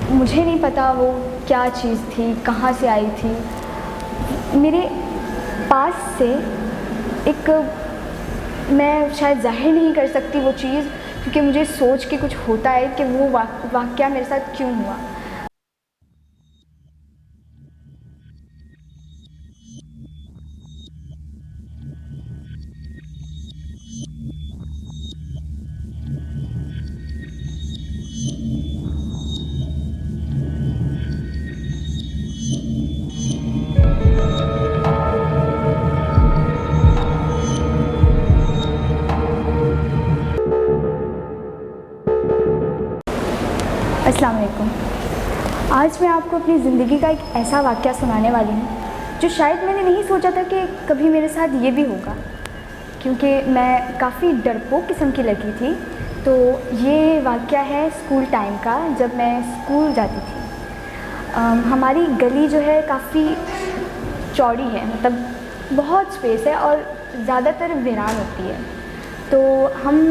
मुझे नहीं पता वो क्या चीज़ थी, कहाँ से आई थी। मेरे पास से एक, मैं शायद ज़ाहिर नहीं कर सकती वो चीज़, क्योंकि मुझे सोच के कुछ होता है कि वो वाक़या मेरे साथ क्यों हुआ। अस्सलाम वालेकुम। आज मैं आपको अपनी ज़िंदगी का एक ऐसा वाक़या सुनाने वाली हूँ जो शायद मैंने नहीं सोचा था कि कभी मेरे साथ ये भी होगा, क्योंकि मैं काफ़ी डरपोक किस्म की लड़की थी। तो ये वाक़या है स्कूल टाइम का, जब मैं स्कूल जाती थी। हमारी गली जो है काफ़ी चौड़ी है, मतलब बहुत स्पेस है और ज़्यादातर वीरान होती है। तो हम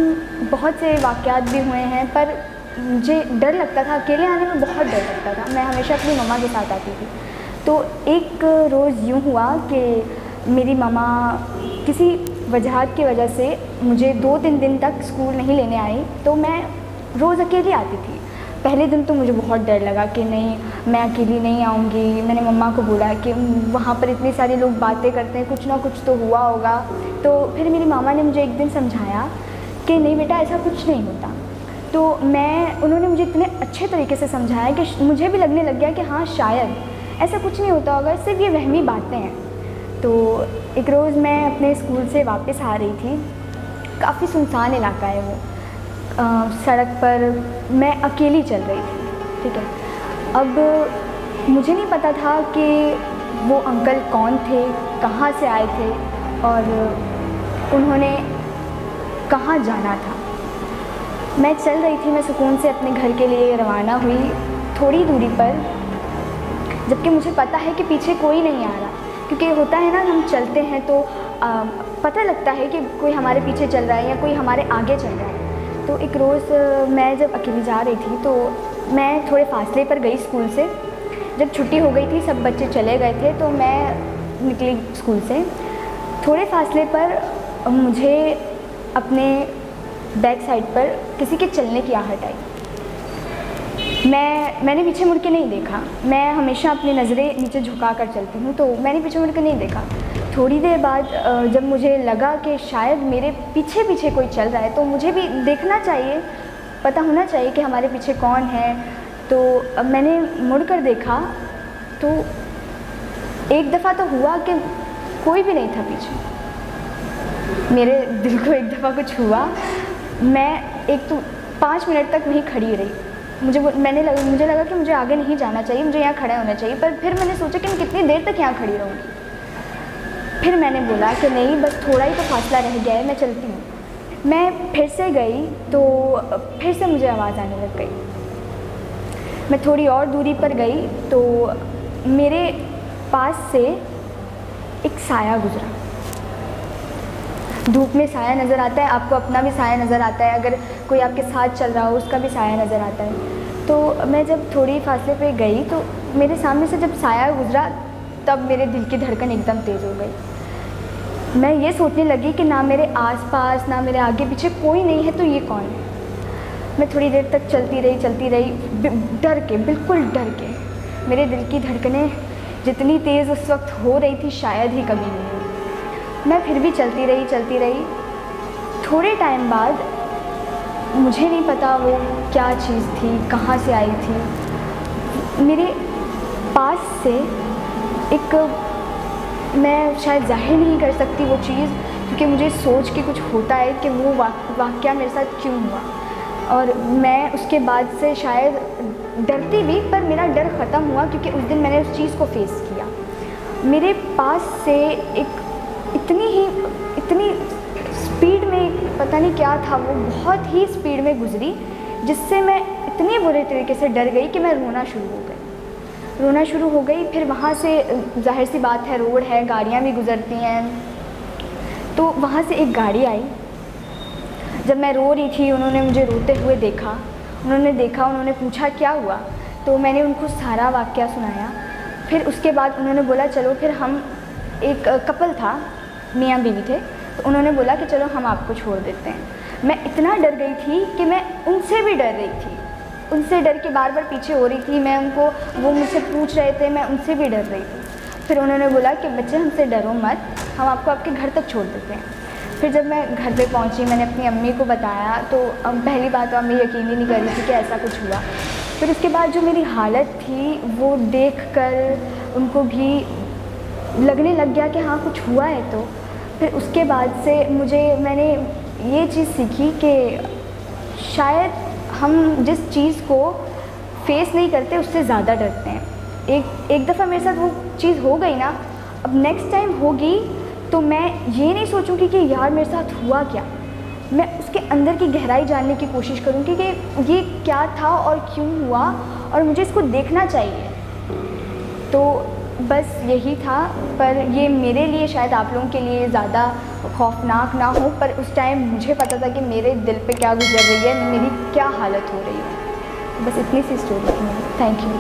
बहुत से वाक़यात भी हुए हैं, पर मुझे डर लगता था, अकेले आने में बहुत डर लगता था। मैं हमेशा अपनी मम्मा के साथ आती थी। तो एक रोज़ यूँ हुआ कि मेरी मम्मा किसी वजह की वजह से मुझे 2-3 दिन तक स्कूल नहीं लेने आई, तो मैं रोज़ अकेली आती थी। पहले दिन तो मुझे बहुत डर लगा कि नहीं, मैं अकेली नहीं आऊँगी। मैंने मम्मा को बोला कि वहाँ पर इतने सारे लोग बातें करते हैं, कुछ ना कुछ तो हुआ होगा। तो फिर मेरी मामा ने मुझे एक दिन समझाया कि नहीं बेटा, ऐसा कुछ नहीं होता। तो उन्होंने मुझे इतने अच्छे तरीके से समझाया कि मुझे भी लगने लग गया कि हाँ, शायद ऐसा कुछ नहीं होता होगा, सिर्फ ये वहमी बातें हैं। तो एक रोज़ मैं अपने स्कूल से वापस आ रही थी। काफ़ी सुनसान इलाका है वो। सड़क पर मैं अकेली चल रही थी, ठीक है। अब मुझे नहीं पता था कि वो अंकल कौन थे, कहाँ से आए थे और उन्होंने कहाँ जाना था। मैं चल रही थी, मैं सुकून से अपने घर के लिए रवाना हुई थोड़ी दूरी पर, जबकि मुझे पता है कि पीछे कोई नहीं आ रहा। क्योंकि होता है ना, हम चलते हैं तो पता लगता है कि कोई हमारे पीछे चल रहा है या कोई हमारे आगे चल रहा है। तो एक रोज़ मैं जब अकेली जा रही थी तो मैं थोड़े फासले पर गई स्कूल से। जब छुट्टी हो गई थी, सब बच्चे चले गए थे, तो मैं निकली स्कूल से। थोड़े फासले पर मुझे अपने बैक साइड पर किसी के चलने की आहट आई। मैंने पीछे मुड़ के नहीं देखा। मैं हमेशा अपनी नज़रें नीचे झुका कर चलती हूँ, तो मैंने पीछे मुड़ के नहीं देखा। थोड़ी देर बाद जब मुझे लगा कि शायद मेरे पीछे पीछे कोई चल रहा है, तो मुझे भी देखना चाहिए, पता होना चाहिए कि हमारे पीछे कौन है। तो मैंने मुड़ कर देखा, तो एक दफ़ा तो हुआ कि कोई भी नहीं था पीछे। मेरे दिल को एक दफ़ा कुछ हुआ। मैं एक तो 5 मिनट तक वहीं खड़ी रही। मुझे लगा कि मुझे आगे नहीं जाना चाहिए, मुझे यहाँ खड़ा होना चाहिए। पर फिर मैंने सोचा कि मैं कितनी देर तक यहाँ खड़ी रहूँगी। फिर मैंने बोला कि नहीं, बस थोड़ा ही तो फासला रह गया है, मैं चलती हूँ। मैं फिर से गई तो फिर से मुझे आवाज़ आने लग गई। मैं थोड़ी और दूरी पर गई तो मेरे पास से एक साया गुजरा। धूप में साया नज़र आता है, आपको अपना भी साया नज़र आता है, अगर कोई आपके साथ चल रहा हो उसका भी साया नज़र आता है। तो मैं जब थोड़ी फासले पे गई तो मेरे सामने से जब साया गुजरा, तब मेरे दिल की धड़कन एकदम तेज़ हो गई। मैं ये सोचने लगी कि ना मेरे आसपास, ना मेरे आगे पीछे कोई नहीं है, तो ये कौन है। मैं थोड़ी देर तक चलती रही, डर के, बिल्कुल डर के। मेरे दिल की धड़कनें जितनी तेज़ उस वक्त हो रही थी, शायद ही कभी नहीं हुई। मैं फिर भी चलती रही। थोड़े टाइम बाद, मुझे नहीं पता वो क्या चीज़ थी, कहाँ से आई थी, मेरे पास से एक, मैं शायद ज़ाहिर नहीं कर सकती वो चीज़, क्योंकि मुझे सोच के कुछ होता है कि वो वाक़या मेरे साथ क्यों हुआ। और मैं उसके बाद से शायद डरती भी, पर मेरा डर ख़त्म हुआ क्योंकि उस दिन मैंने उस चीज़ को फेस किया। मेरे पास से एक इतनी स्पीड में, पता नहीं क्या था वो, बहुत ही स्पीड में गुजरी, जिससे मैं इतने बुरे तरीके से डर गई कि मैं रोना शुरू हो गई। फिर वहाँ से, जाहिर सी बात है, रोड है, गाड़ियाँ भी गुजरती हैं। तो वहाँ से एक गाड़ी आई। जब मैं रो रही थी, उन्होंने मुझे रोते हुए देखा। उन्होंने पूछा क्या हुआ, तो मैंने उनको सारा वाक़या सुनाया। फिर उसके बाद उन्होंने बोला चलो फिर हम, एक कपल था, मियाँ बीवी थे, तो उन्होंने बोला कि चलो हम आपको छोड़ देते हैं। मैं इतना डर गई थी कि मैं उनसे भी डर रही थी, उनसे डर के बार बार पीछे हो रही थी मैं उनको, वो मुझसे पूछ रहे थे, मैं उनसे भी डर रही थी। फिर उन्होंने बोला कि बच्चे हमसे डरो मत, हम आपको आपके घर तक छोड़ देते हैं। फिर जब मैं घर पे पहुंची, मैंने अपनी अम्मी को बताया, तो पहली बात तो अम्मी यकीन ही नहीं कर रही थी कि ऐसा कुछ हुआ। फिर उसके बाद जो मेरी हालत थी वो देखकर उनको भी लगने लग गया कि हाँ कुछ हुआ है। तो फिर उसके बाद से मैंने ये चीज़ सीखी कि शायद हम जिस चीज़ को फेस नहीं करते उससे ज़्यादा डरते हैं। एक दफ़ा मेरे साथ वो चीज़ हो गई ना, अब नेक्स्ट टाइम होगी तो मैं ये नहीं सोचूंगी कि यार मेरे साथ हुआ क्या, मैं उसके अंदर की गहराई जानने की कोशिश करूँगी कि ये क्या था और क्यों हुआ और मुझे इसको देखना चाहिए। तो बस यही था, पर ये मेरे लिए शायद आप लोगों के लिए ज़्यादा खौफनाक ना हो, पर उस टाइम मुझे पता था कि मेरे दिल पे क्या गुजर रही है, मेरी क्या हालत हो रही है। बस इतनी सी स्टोरी थी मेरी। Thank you.